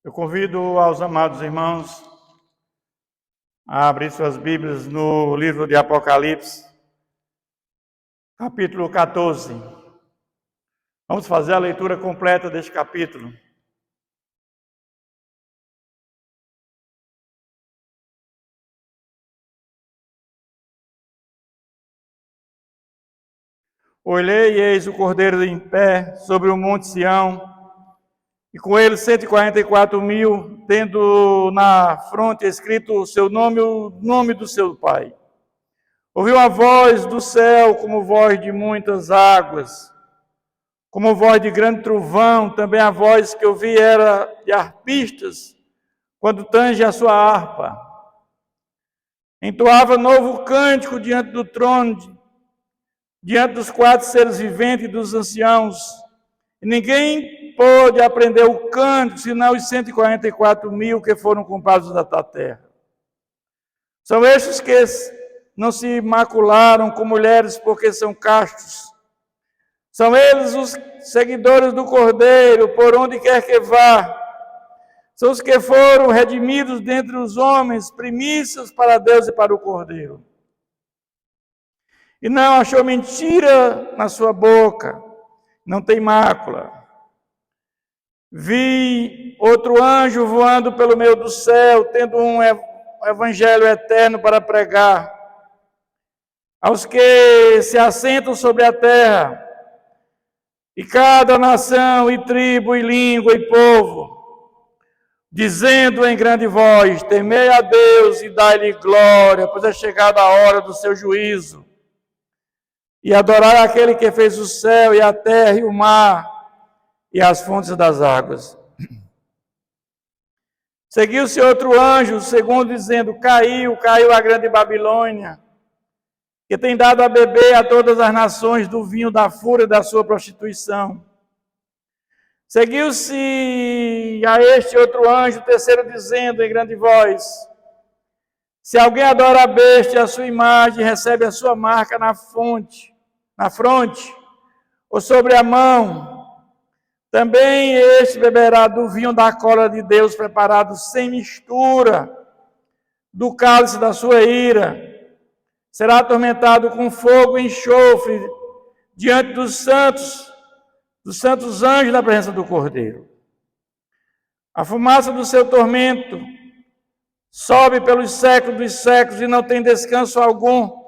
Eu convido aos amados irmãos a abrir suas Bíblias no livro de Apocalipse, capítulo 14. Vamos fazer a leitura completa deste capítulo. Olhei e eis o Cordeiro em pé sobre o monte Sião, e com ele 144.000, tendo na fronte escrito o seu nome, o nome do seu Pai. Ouviu a voz do céu como voz de muitas águas, como voz de grande trovão. Também a voz que ouvi era de arpistas, quando tange a sua harpa. Entoava novo cântico diante do trono, diante dos 4 seres viventes e dos anciãos. E ninguém pôde aprender o cântico, senão os 144.000 que foram comprados da terra. São estes que não se macularam com mulheres, porque são castos. São eles os seguidores do Cordeiro, por onde quer que vá. São os que foram redimidos dentre os homens, primícias para Deus e para o Cordeiro. E não achou mentira na sua boca, não tem mácula. Vi outro anjo voando pelo meio do céu, tendo um evangelho eterno para pregar aos que se assentam sobre a terra, e cada nação, e tribo, e língua, e povo, dizendo em grande voz: temei a Deus e dai-lhe glória, pois é chegada a hora do seu juízo. E adorai aquele que fez o céu, e a terra, e o mar, e as fontes das águas. Seguiu-se outro anjo, segundo dizendo: caiu a grande Babilônia, que tem dado a beber a todas as nações do vinho da fúria da sua prostituição. Seguiu-se a este outro anjo, terceiro, dizendo em grande voz: se alguém adora a besta e a sua imagem, recebe a sua marca na fronte, ou sobre a mão, também este beberá do vinho da cólera de Deus, preparado sem mistura, do cálice da sua ira. Será atormentado com fogo e enxofre diante dos santos anjos na presença do Cordeiro. A fumaça do seu tormento sobe pelos séculos dos séculos e não tem descanso algum,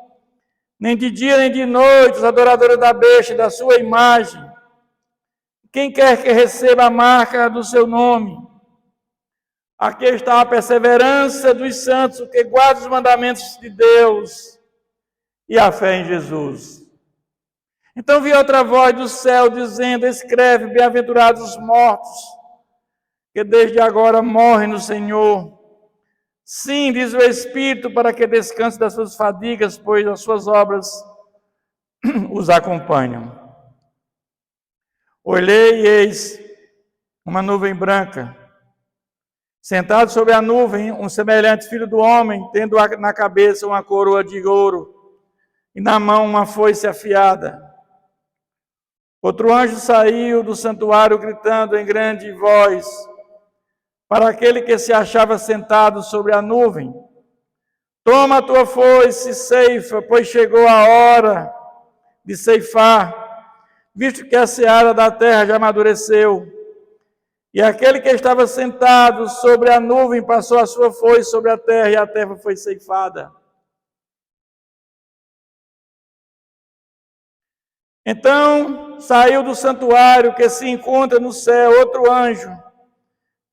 nem de dia nem de noite, os adoradores da besta e da sua imagem. Quem quer que receba a marca do seu nome. Aqui está a perseverança dos santos, o que guarda os mandamentos de Deus e a fé em Jesus. Então vi outra voz do céu dizendo: escreve, bem-aventurados os mortos, que desde agora morrem no Senhor. Sim, diz o Espírito, para que descanse das suas fadigas, pois as suas obras os acompanham. Olhei e eis uma nuvem branca. Sentado sobre a nuvem, um semelhante filho do homem, tendo na cabeça uma coroa de ouro e na mão uma foice afiada. Outro anjo saiu do santuário gritando em grande voz para aquele que se achava sentado sobre a nuvem: toma a tua foice e ceifa, pois chegou a hora de ceifar, visto que a seara da terra já amadureceu. E aquele que estava sentado sobre a nuvem passou a sua foice sobre a terra, e a terra foi ceifada. Então saiu do santuário que se encontra no céu outro anjo,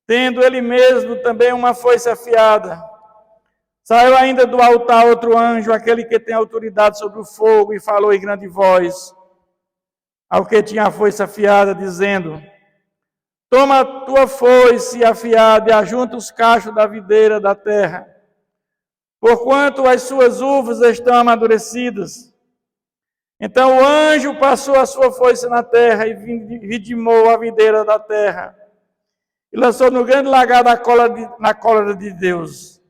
tendo ele mesmo também uma foice afiada. Saiu ainda do altar outro anjo, aquele que tem autoridade sobre o fogo, e falou em grande voz ao que tinha a foice afiada, dizendo: toma a tua foice afiada e ajunta os cachos da videira da terra, porquanto as suas uvas estão amadurecidas. Então o anjo passou a sua foice na terra e vidimou a videira da terra, e lançou no grande lagar na cólera de Deus.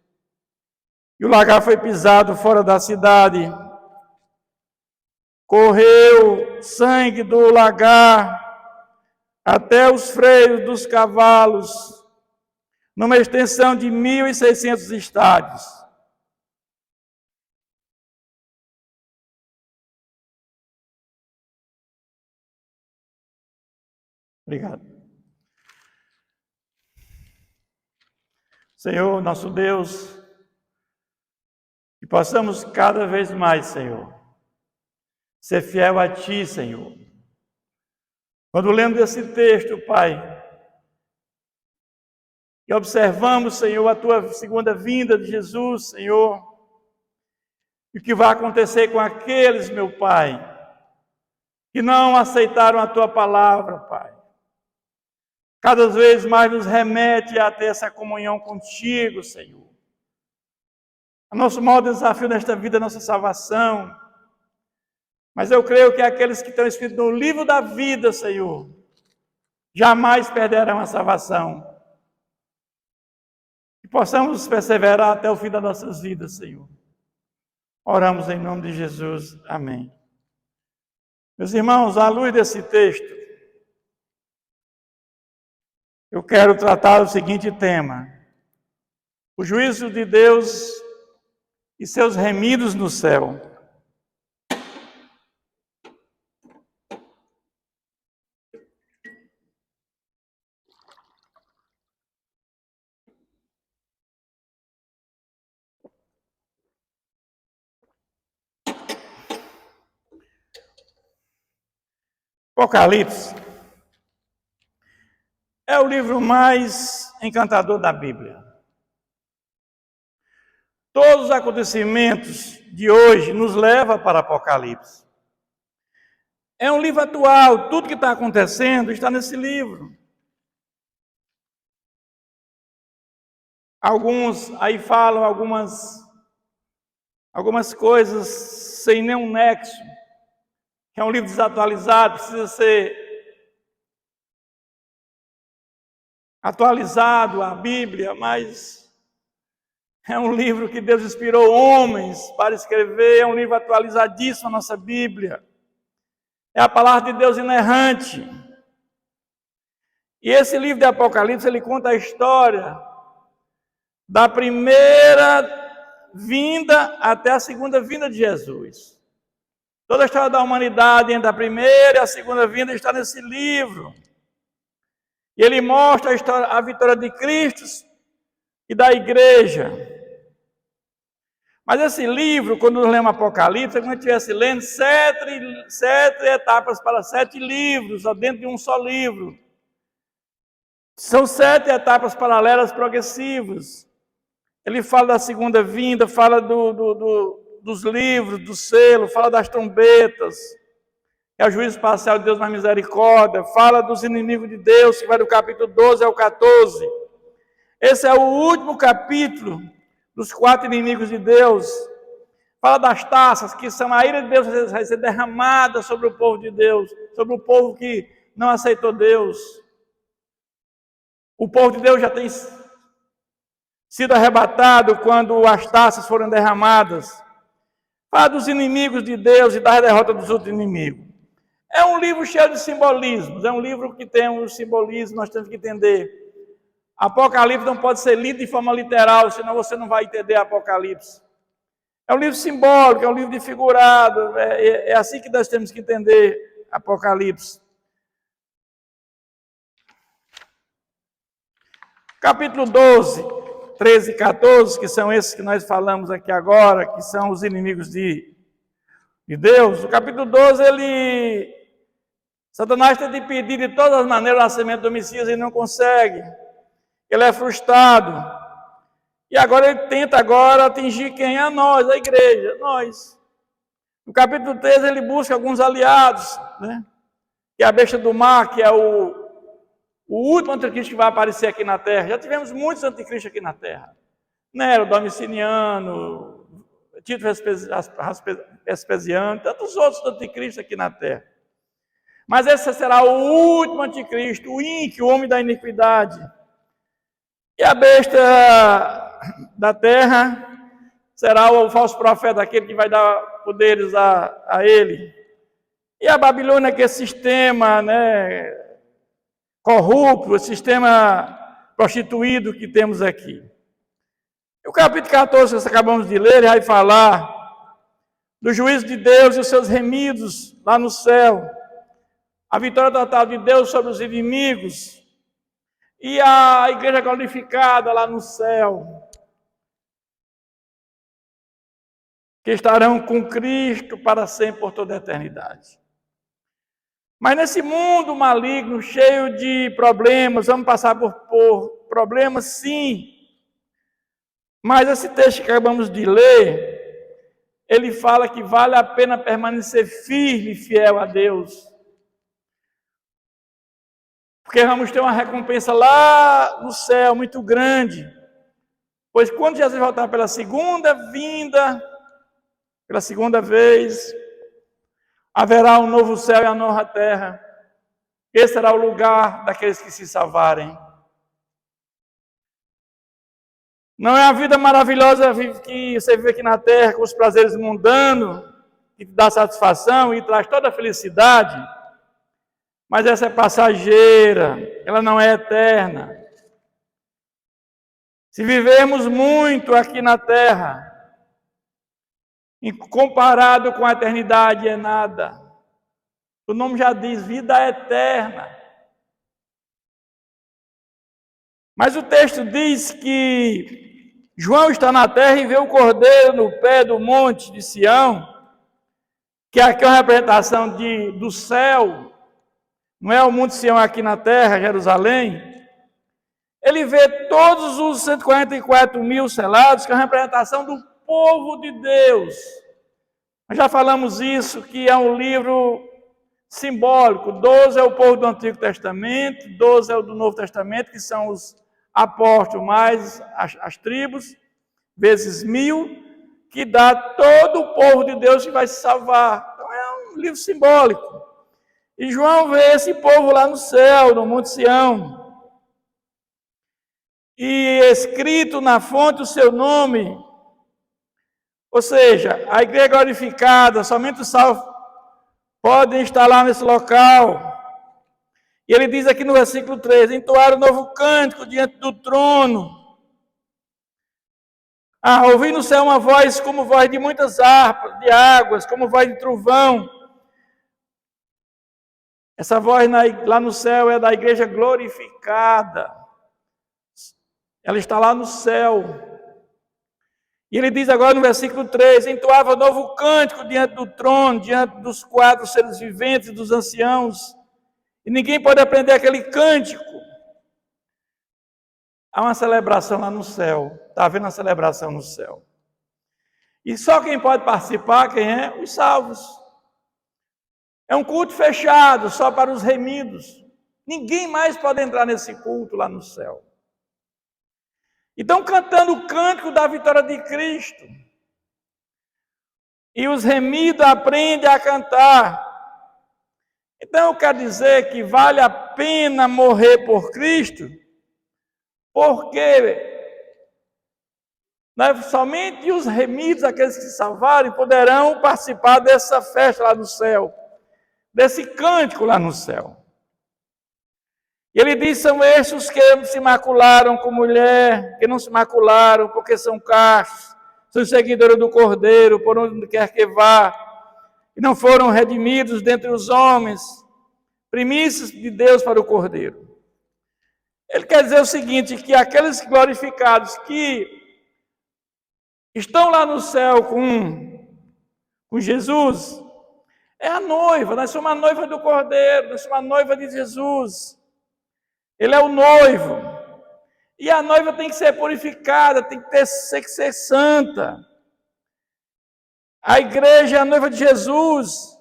E o lagar foi pisado fora da cidade. Correu sangue do lagar até os freios dos cavalos, numa extensão de 1.600 estádios. Obrigado. Senhor, nosso Deus, que possamos cada vez mais, Senhor, ser fiel a Ti, Senhor. Quando lemos esse texto, Pai, e observamos, Senhor, a Tua segunda vinda de Jesus, Senhor, e o que vai acontecer com aqueles, meu Pai, que não aceitaram a Tua palavra, Pai. Cada vez mais nos remete a ter essa comunhão contigo, Senhor. O nosso maior desafio nesta vida é a nossa salvação. Mas eu creio que aqueles que estão escritos no livro da vida, Senhor, jamais perderão a salvação. Que possamos perseverar até o fim das nossas vidas, Senhor. Oramos em nome de Jesus. Amém. Meus irmãos, à luz desse texto, eu quero tratar o seguinte tema: o juízo de Deus e seus remidos no céu. Apocalipse é o livro mais encantador da Bíblia. Todos os acontecimentos de hoje nos levam para Apocalipse. É um livro atual, tudo que está acontecendo está nesse livro. Alguns aí falam algumas coisas sem nenhum nexo, que é um livro desatualizado, precisa ser atualizado a Bíblia, mas é um livro que Deus inspirou homens para escrever, é um livro atualizadíssimo a nossa Bíblia. É a palavra de Deus inerrante. E esse livro de Apocalipse, ele conta a história da primeira vinda até a segunda vinda de Jesus. Toda a história da humanidade, entre a primeira e a segunda vinda, está nesse livro. E ele mostra a vitória de Cristo e da igreja. Mas esse livro, quando nós lemos Apocalipse, é como se estivesse lendo sete etapas para 7 livros, dentro de um só livro. São 7 etapas paralelas progressivas. Ele fala da segunda vinda, fala dos livros, do selo, fala das trombetas, é o juízo parcial de Deus na misericórdia, fala dos inimigos de Deus, que vai do capítulo 12 ao 14. Esse é o último capítulo dos 4 inimigos de Deus. Fala das taças, que são a ira de Deus vai ser derramada sobre o povo de Deus, sobre o povo que não aceitou Deus. O povo de Deus já tem sido arrebatado quando as taças foram derramadas. Fala dos inimigos de Deus e da derrota dos outros inimigos. É um livro cheio de simbolismos, é um livro que tem um simbolismo, nós temos que entender. Apocalipse não pode ser lido de forma literal, senão você não vai entender Apocalipse. É um livro simbólico, é um livro de figurado, é assim que nós temos que entender Apocalipse. Capítulo 12, 13 e 14, que são esses que nós falamos aqui agora, que são os inimigos de Deus. O capítulo 12, Satanás tem de pedir de todas as maneiras o nascimento do Messias e não consegue. Ele é frustrado. E agora ele tenta atingir quem? A nós, a igreja, nós. No capítulo 13 ele busca alguns aliados, né? Que é a besta do mar, que é o último anticristo que vai aparecer aqui na terra. Já tivemos muitos anticristos aqui na terra. Nero, Domiciano, Tito Vespasiano, tantos outros anticristos aqui na terra. Mas esse será o último anticristo, o ímpio, o homem da iniquidade. E a besta da terra será o falso profeta, aquele que vai dar poderes a ele. E a Babilônia, que é esse sistema, né, corrupto, esse sistema prostituído que temos aqui. O capítulo 14, que acabamos de ler, vai falar do juízo de Deus e os seus remidos lá no céu, a vitória total de Deus sobre os inimigos e a igreja glorificada lá no céu, que estarão com Cristo para sempre, por toda a eternidade. Mas nesse mundo maligno, cheio de problemas, vamos passar por problemas, sim. Mas esse texto que acabamos de ler, ele fala que vale a pena permanecer firme e fiel a Deus. Porque vamos ter uma recompensa lá no céu muito grande. Pois quando Jesus voltar pela segunda vinda, pela segunda vez, haverá um novo céu e uma nova terra. Esse será o lugar daqueles que se salvarem. Não é a vida maravilhosa que você vive aqui na terra, com os prazeres mundanos, que te dá satisfação e traz toda a felicidade, mas essa é passageira, ela não é eterna. Se vivermos muito aqui na terra, comparado com a eternidade, é nada. O nome já diz, vida eterna. Mas o texto diz que João está na terra e vê o cordeiro no pé do monte de Sião, que aqui é uma representação do céu, não é o monte Sião aqui na terra, Jerusalém. Ele vê todos os 144 mil selados, que é uma representação do povo de Deus. Nós já falamos isso, que é um livro simbólico. 12 é o povo do Antigo Testamento, 12 é o do Novo Testamento, que são os apóstolos mais as tribos, vezes 1000, que dá todo o povo de Deus que vai se salvar. Então é um livro simbólico. E João vê esse povo lá no céu, no Monte Sião. E escrito na fonte o seu nome, ou seja, a igreja glorificada, somente os salvos podem estar lá nesse local. E ele diz aqui no versículo 3, entoaram um novo cântico diante do trono. Ouvi no céu uma voz como voz de muitas harpas, de águas, como voz de trovão. Essa voz lá no céu é da igreja glorificada. Ela está lá no céu. E ele diz agora no versículo 3, entoava novo cântico diante do trono, diante dos 4 seres viventes e dos anciãos. E ninguém pode aprender aquele cântico. Há uma celebração lá no céu. Está havendo uma celebração no céu. E só quem pode participar, quem é? Os salvos. É um culto fechado, só para os remidos. Ninguém mais pode entrar nesse culto lá no céu. Então, cantando o cântico da vitória de Cristo. E os remidos aprendem a cantar. Então, eu quero dizer que vale a pena morrer por Cristo, porque somente os remidos, aqueles que se salvarem, poderão participar dessa festa lá no céu, desse cântico lá no céu. E ele diz, são estes os que se macularam com mulher, que não se macularam porque são castos, são seguidores do Cordeiro, por onde quer que vá, e não foram redimidos dentre os homens, primícias de Deus para o Cordeiro. Ele quer dizer o seguinte, que aqueles glorificados que estão lá no céu com Jesus, é a noiva, nós somos a noiva do Cordeiro, nós somos a noiva de Jesus. Ele é o noivo. E a noiva tem que ser purificada, tem que ser santa. A igreja é a noiva de Jesus.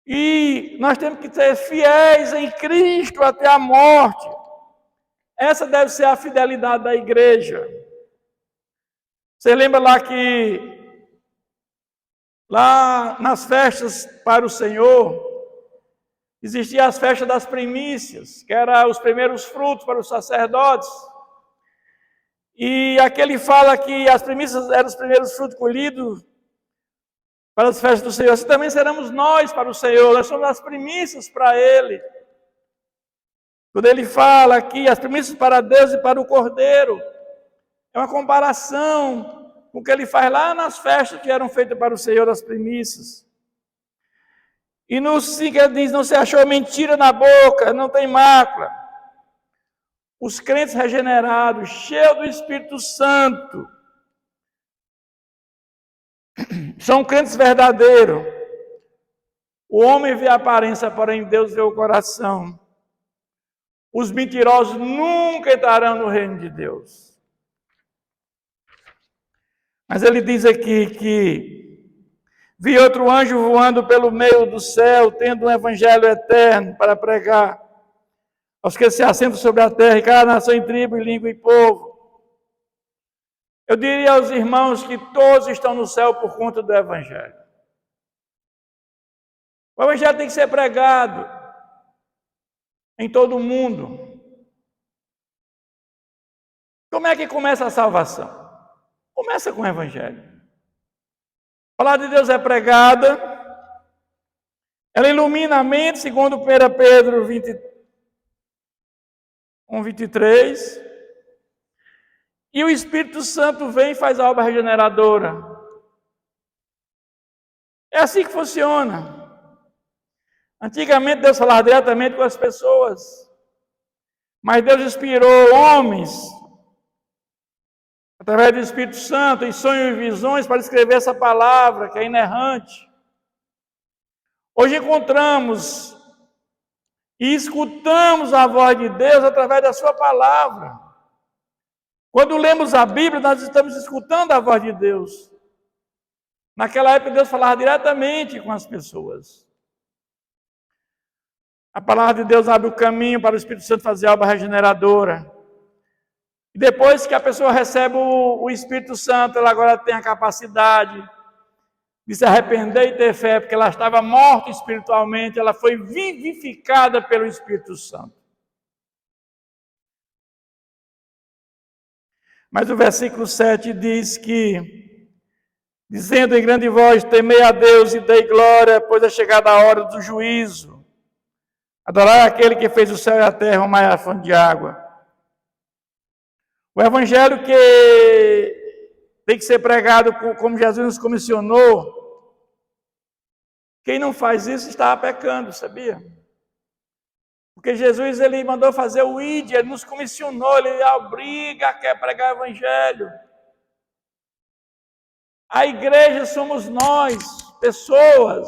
E nós temos que ser fiéis em Cristo até a morte. Essa deve ser a fidelidade da igreja. Você lembra lá que lá nas festas para o Senhor, existiam as festas das primícias, que eram os primeiros frutos para os sacerdotes. E aqui ele fala que as primícias eram os primeiros frutos colhidos para as festas do Senhor. Assim também seremos nós para o Senhor. Nós somos as primícias para Ele. Quando ele fala aqui, as primícias para Deus e para o Cordeiro, é uma comparação com o que ele faz lá nas festas que eram feitas para o Senhor, as primícias. E no 5 ele diz, não se achou mentira na boca, não tem mácula. Os crentes regenerados, cheios do Espírito Santo, são crentes verdadeiros. O homem vê a aparência, porém Deus vê o coração. Os mentirosos nunca entrarão no reino de Deus. Mas ele diz aqui que vi outro anjo voando pelo meio do céu, tendo um evangelho eterno para pregar aos que se assentam sobre a terra, e cada nação, em tribo, e língua e povo. Eu diria aos irmãos que todos estão no céu por conta do evangelho. O evangelho tem que ser pregado em todo o mundo. Como é que começa a salvação? Começa com o evangelho. A palavra de Deus é pregada, ela ilumina a mente, segundo 1 Pedro 1:23, e o Espírito Santo vem e faz a obra regeneradora. É assim que funciona. Antigamente Deus falava diretamente com as pessoas, mas Deus inspirou homens, através do Espírito Santo, em sonhos e visões, para escrever essa palavra que é inerrante. Hoje encontramos e escutamos a voz de Deus através da sua palavra. Quando lemos a Bíblia, nós estamos escutando a voz de Deus. Naquela época, Deus falava diretamente com as pessoas. A palavra de Deus abre o caminho para o Espírito Santo fazer a obra regeneradora. E depois que a pessoa recebe o Espírito Santo, ela agora tem a capacidade de se arrepender e ter fé, porque ela estava morta espiritualmente, ela foi vivificada pelo Espírito Santo. Mas o versículo 7 diz que, dizendo em grande voz, temei a Deus e dei glória, pois é chegada a hora do juízo. Adorar aquele que fez o céu e a terra, uma maior fonte de água. O evangelho que tem que ser pregado como Jesus nos comissionou, quem não faz isso está pecando, sabia? Porque Jesus, ele mandou fazer o ID, ele nos comissionou, ele obriga a pregar o evangelho. A igreja somos nós, pessoas.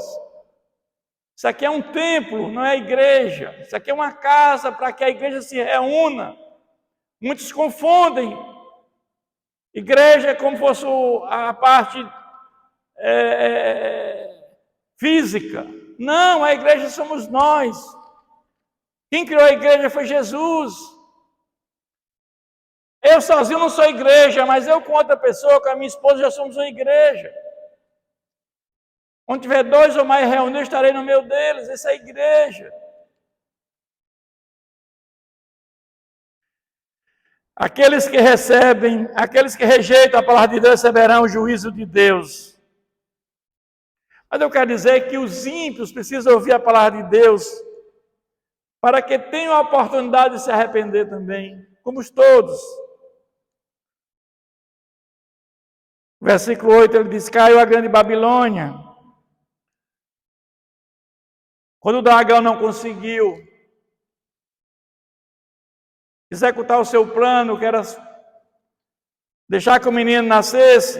Isso aqui é um templo, não é igreja. Isso aqui é uma casa para que a igreja se reúna. Muitos confundem. Igreja é como fosse a parte física. Não, a igreja somos nós. Quem criou a igreja foi Jesus. Eu sozinho não sou igreja, mas eu com outra pessoa, com a minha esposa, já somos uma igreja. Onde tiver 2 ou mais reunidos, eu estarei no meio deles. Essa é a igreja. Aqueles que recebem, aqueles que rejeitam a palavra de Deus receberão o juízo de Deus. Mas eu quero dizer que os ímpios precisam ouvir a palavra de Deus para que tenham a oportunidade de se arrepender também, como todos. Versículo 8, ele diz, caiu a grande Babilônia. Quando o dragão não conseguiu executar o seu plano, que era deixar que o menino nascesse,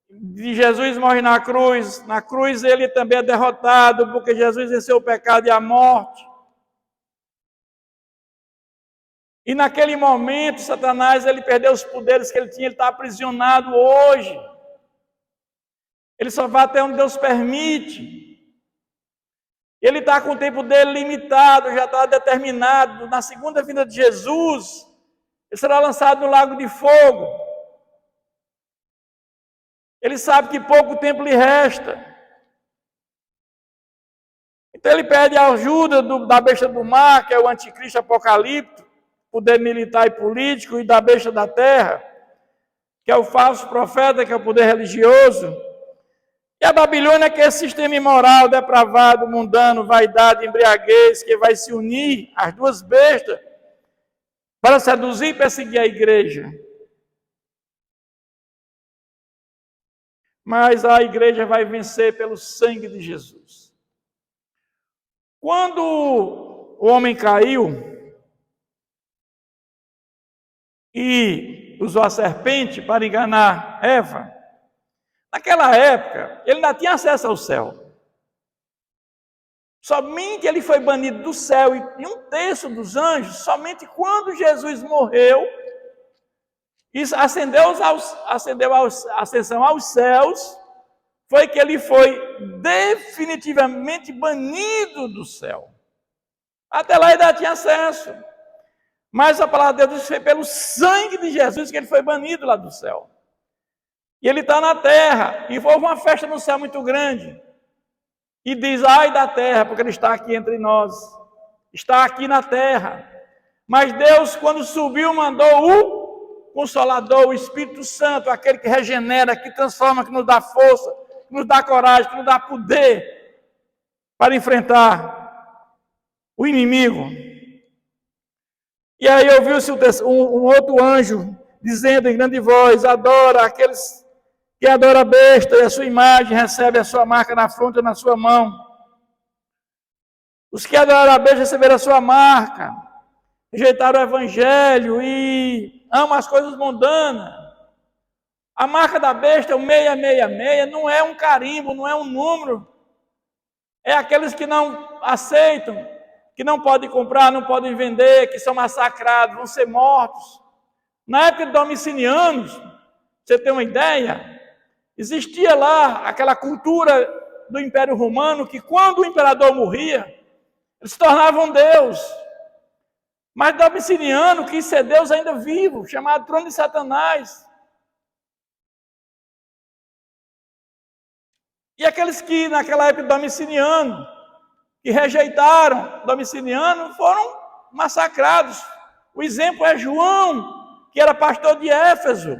e Jesus morre na cruz ele também é derrotado, porque Jesus venceu o pecado e a morte. E naquele momento, Satanás, ele perdeu os poderes que ele tinha, ele está aprisionado hoje. Ele só vai até onde Deus permite. Ele está com o tempo dele limitado, já está determinado. Na segunda vinda de Jesus, ele será lançado no lago de fogo. Ele sabe que pouco tempo lhe resta. Então ele pede a ajuda da besta do mar, que é o anticristo apocalíptico, poder militar e político, e da besta da terra, que é o falso profeta, que é o poder religioso. E a Babilônia, que é esse sistema imoral, depravado, mundano, vaidade, embriaguez, que vai se unir às duas bestas para seduzir e perseguir a igreja. Mas a igreja vai vencer pelo sangue de Jesus. Quando o homem caiu e usou a serpente para enganar Eva, naquela época, ele ainda tinha acesso ao céu. Somente ele foi banido do céu e um terço dos anjos, somente quando Jesus morreu, e ascensão aos céus, foi que ele foi definitivamente banido do céu. Até lá ele ainda tinha acesso. Mas a palavra de Deus diz que foi pelo sangue de Jesus que ele foi banido lá do céu. E ele está na terra, e houve uma festa no céu muito grande. E diz, ai da terra, porque ele está aqui entre nós. Está aqui na terra. Mas Deus, quando subiu, mandou o Consolador, o Espírito Santo, aquele que regenera, que transforma, que nos dá força, que nos dá coragem, que nos dá poder para enfrentar o inimigo. E aí ouviu-se um outro anjo dizendo em grande voz, adora aqueles que adoram a besta e a sua imagem, recebe a sua marca na fronte ou na sua mão. Os que adoram a besta receberam a sua marca, rejeitaram o evangelho e amam as coisas mundanas. A marca da besta, o 666, não é um carimbo, não é um número. É aqueles que não aceitam, que não podem comprar, não podem vender, que são massacrados, vão ser mortos. Na época de Domiciano, você tem uma ideia, existia lá aquela cultura do Império Romano que quando o imperador morria, eles se tornavam Deus. Mas Domiciano quis ser Deus ainda vivo, chamado trono de Satanás. E aqueles que naquela época de Domiciano, que rejeitaram Domiciano, foram massacrados. O exemplo é João, que era pastor de Éfeso.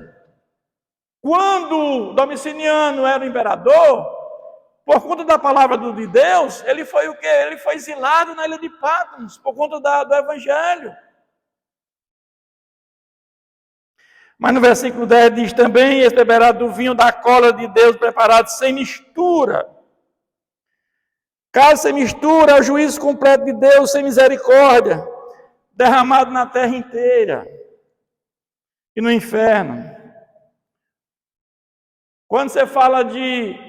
Quando Domiciano era o imperador, por conta da palavra de Deus, ele foi o quê? Ele foi exilado na ilha de Patmos, por conta do evangelho. Mas no versículo 10 diz também, este beberá do vinho da cola de Deus preparado sem mistura. Caso sem mistura, é o juízo completo de Deus, sem misericórdia, derramado na terra inteira e no inferno. Quando você fala de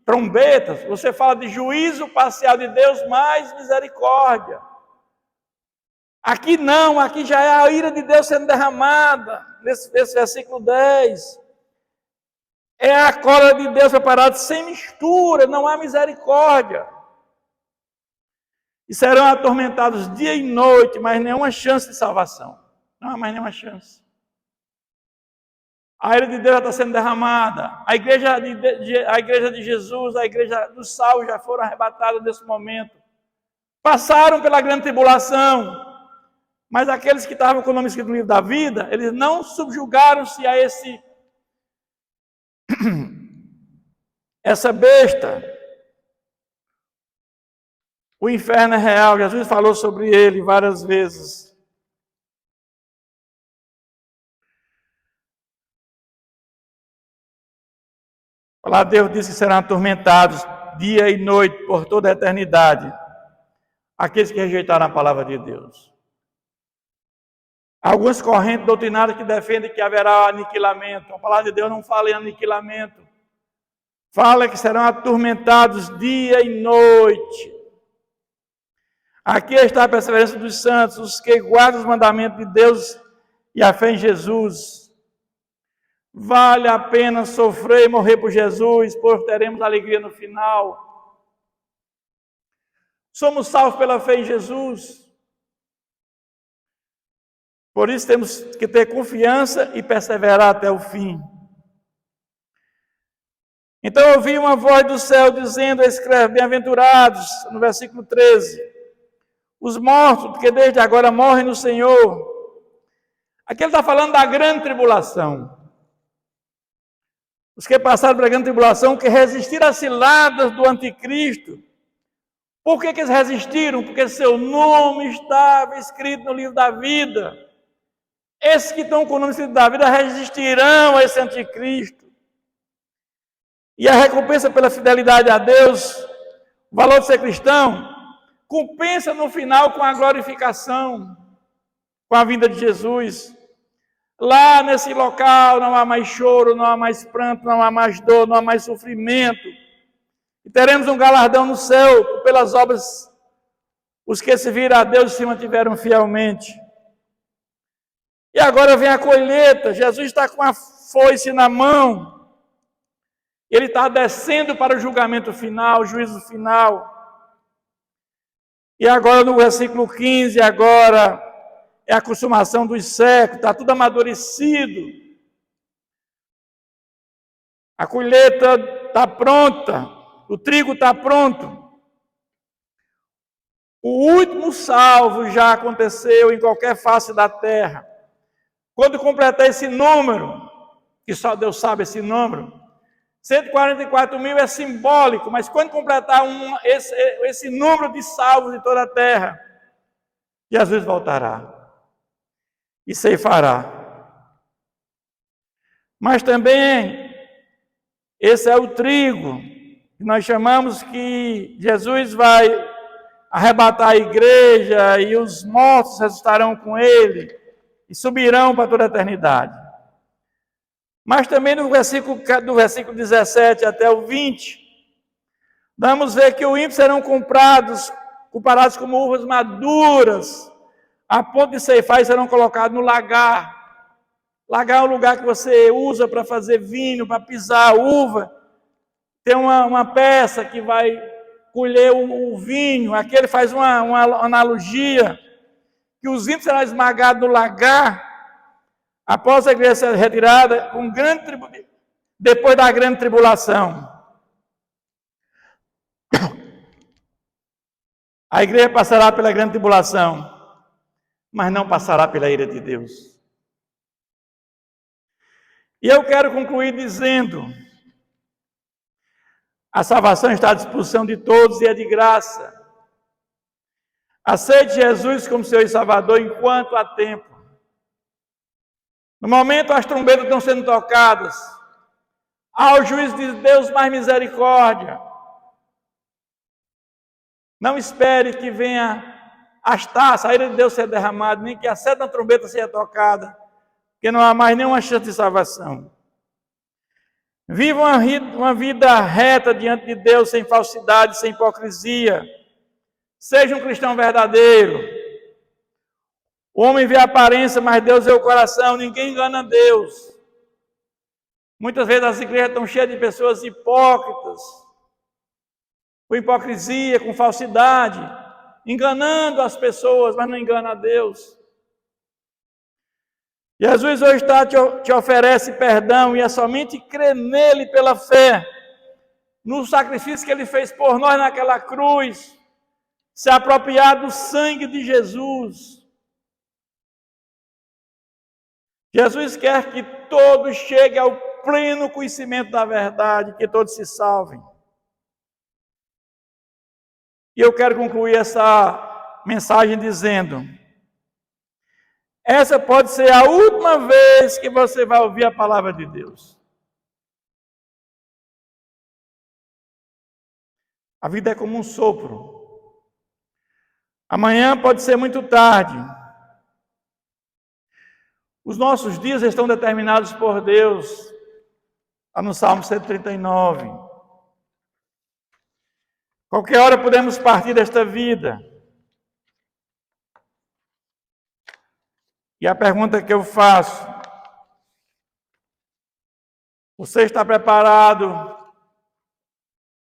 trombetas, você fala de juízo parcial de Deus mais misericórdia. Aqui não, aqui já é a ira de Deus sendo derramada, nesse versículo 10. É a cola de Deus preparada sem mistura, não há misericórdia. E serão atormentados dia e noite, mas nenhuma chance de salvação. Não há mais nenhuma chance. A ira de Deus já está sendo derramada. A igreja de Jesus, a igreja dos salvos já foram arrebatadas nesse momento. Passaram pela grande tribulação. Mas aqueles que estavam com o nome escrito no livro da vida, eles não subjugaram-se a essa besta. O inferno é real. Jesus falou sobre ele várias vezes. Lá Deus disse que serão atormentados dia e noite por toda a eternidade aqueles que rejeitaram a palavra de Deus. Algumas correntes doutrinárias que defendem que haverá aniquilamento. A palavra de Deus não fala em aniquilamento. Fala que serão atormentados dia e noite. Aqui está a perseverança dos santos, os que guardam os mandamentos de Deus e a fé em Jesus. Vale a pena sofrer e morrer por Jesus, pois teremos alegria no final. Somos salvos pela fé em Jesus. Por isso temos que ter confiança e perseverar até o fim. Então eu ouvi uma voz do céu dizendo, escreve, bem-aventurados, no versículo 13, os mortos, porque desde agora morrem no Senhor. Aqui ele está falando da grande tribulação. os que passaram pela grande tribulação, que resistiram às ciladas do anticristo. Por que eles resistiram? Porque seu nome estava escrito no livro da vida. Esses que estão com o nome escrito da vida resistirão a esse anticristo. E a recompensa pela fidelidade a Deus, o valor de ser cristão, compensa no final com a glorificação, com a vinda de Jesus. Lá nesse local não há mais choro, não há mais pranto, não há mais dor, não há mais sofrimento. E teremos um galardão no céu pelas obras, os que serviram a Deus e se mantiveram fielmente. E agora vem a colheita. Jesus está com a foice na mão. Ele está descendo para o julgamento final, o juízo final. E agora no versículo 15, agora é a consumação dos séculos, está tudo amadurecido. A colheita está pronta, o trigo está pronto. O último salvo já aconteceu em qualquer face da terra. Quando completar esse número, que só Deus sabe esse número, 144 mil é simbólico, mas quando completar esse número de salvos de toda a terra, Jesus voltará e ceifará. Mas também, esse é o trigo, que nós chamamos que Jesus vai arrebatar a igreja e os mortos ressuscitarão com ele e subirão para toda a eternidade. Mas também do versículo 17 até o 20, vamos ver que os ímpios serão comparados como uvas maduras, a ponto de ceifar e serão colocados no lagar. Lagar é um lugar que você usa para fazer vinho, para pisar a uva. Tem uma peça que vai colher o vinho. Aqui ele faz uma analogia, que os ímpios serão esmagados no lagar, após a igreja ser retirada, depois da grande tribulação. A igreja passará pela grande tribulação, mas não passará pela ira de Deus. E eu quero concluir dizendo: a salvação está à disposição de todos e é de graça. Aceite Jesus como Senhor e Salvador enquanto há tempo. No momento as trombetas estão sendo tocadas, ao juízo de Deus mais misericórdia. Não espere que venha as taças, a ira de Deus ser derramada, nem que a sétima trombeta seja tocada, porque não há mais nenhuma chance de salvação. Viva uma vida reta diante de Deus, sem falsidade, sem hipocrisia. Seja um cristão verdadeiro. O homem vê a aparência, mas Deus vê o coração. Ninguém engana Deus. Muitas vezes as igrejas estão cheias de pessoas hipócritas, com hipocrisia, com falsidade, enganando as pessoas, mas não engana a Deus. Jesus hoje te oferece perdão, e é somente crer nele pela fé, no sacrifício que ele fez por nós naquela cruz, se apropriar do sangue de Jesus. Jesus quer que todos cheguem ao pleno conhecimento da verdade, que todos se salvem. E eu quero concluir essa mensagem dizendo: essa pode ser a última vez que você vai ouvir a palavra de Deus. A vida é como um sopro. Amanhã pode ser muito tarde. Os nossos dias estão determinados por Deus, está no Salmo 139. Qualquer hora podemos partir desta vida. E a pergunta que eu faço: você está preparado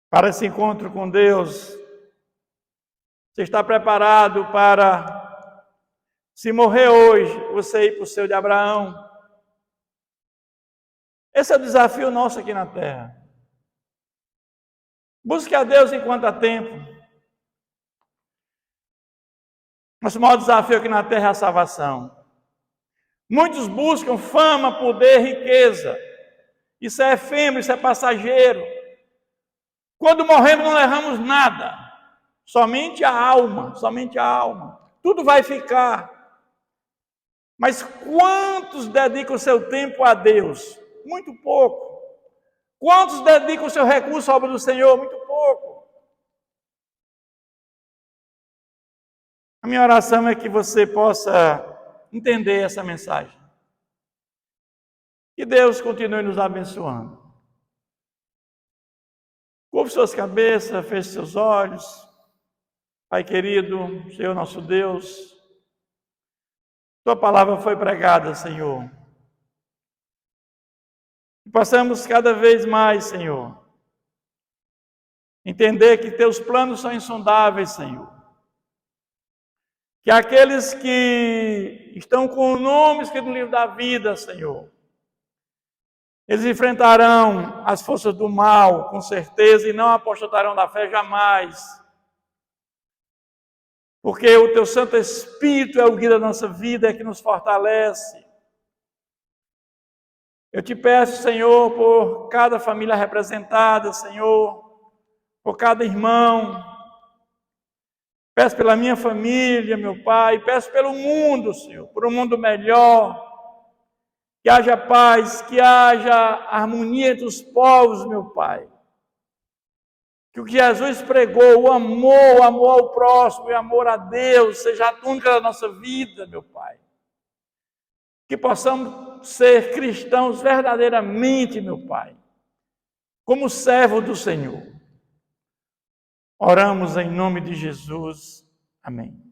para esse encontro com Deus? Você está preparado para, se morrer hoje, você ir para o céu de Abraão? Esse é o desafio nosso aqui na terra. Busque a Deus enquanto há tempo. Nosso maior desafio aqui na terra é a salvação. Muitos buscam fama, poder, riqueza. Isso é efêmero, isso é passageiro. Quando morremos não levamos nada, somente a alma, somente a alma. Tudo vai ficar. Mas quantos dedicam o seu tempo a Deus? Muito pouco. Quantos dedicam o seu recurso à obra do Senhor? Muito pouco. A minha oração é que você possa entender essa mensagem. Que Deus continue nos abençoando. Curve suas cabeças, feche seus olhos. Pai querido, Senhor nosso Deus, Tua palavra foi pregada, Senhor. Que possamos cada vez mais, Senhor, entender que Teus planos são insondáveis, Senhor. Que aqueles que estão com o nome escrito no livro da vida, Senhor, eles enfrentarão as forças do mal, com certeza, e não apostatarão da fé jamais. Porque o Teu Santo Espírito é o guia da nossa vida, é que nos fortalece. Eu te peço, Senhor, por cada família representada, Senhor, por cada irmão. Peço pela minha família, meu Pai, peço pelo mundo, Senhor, por um mundo melhor. Que haja paz, que haja harmonia entre os povos, meu Pai. Que o que Jesus pregou, o amor ao próximo e o amor a Deus, seja a túnica da nossa vida, meu Pai. Que possamos ser cristãos verdadeiramente, meu Pai, como servo do Senhor. Oramos em nome de Jesus. Amém.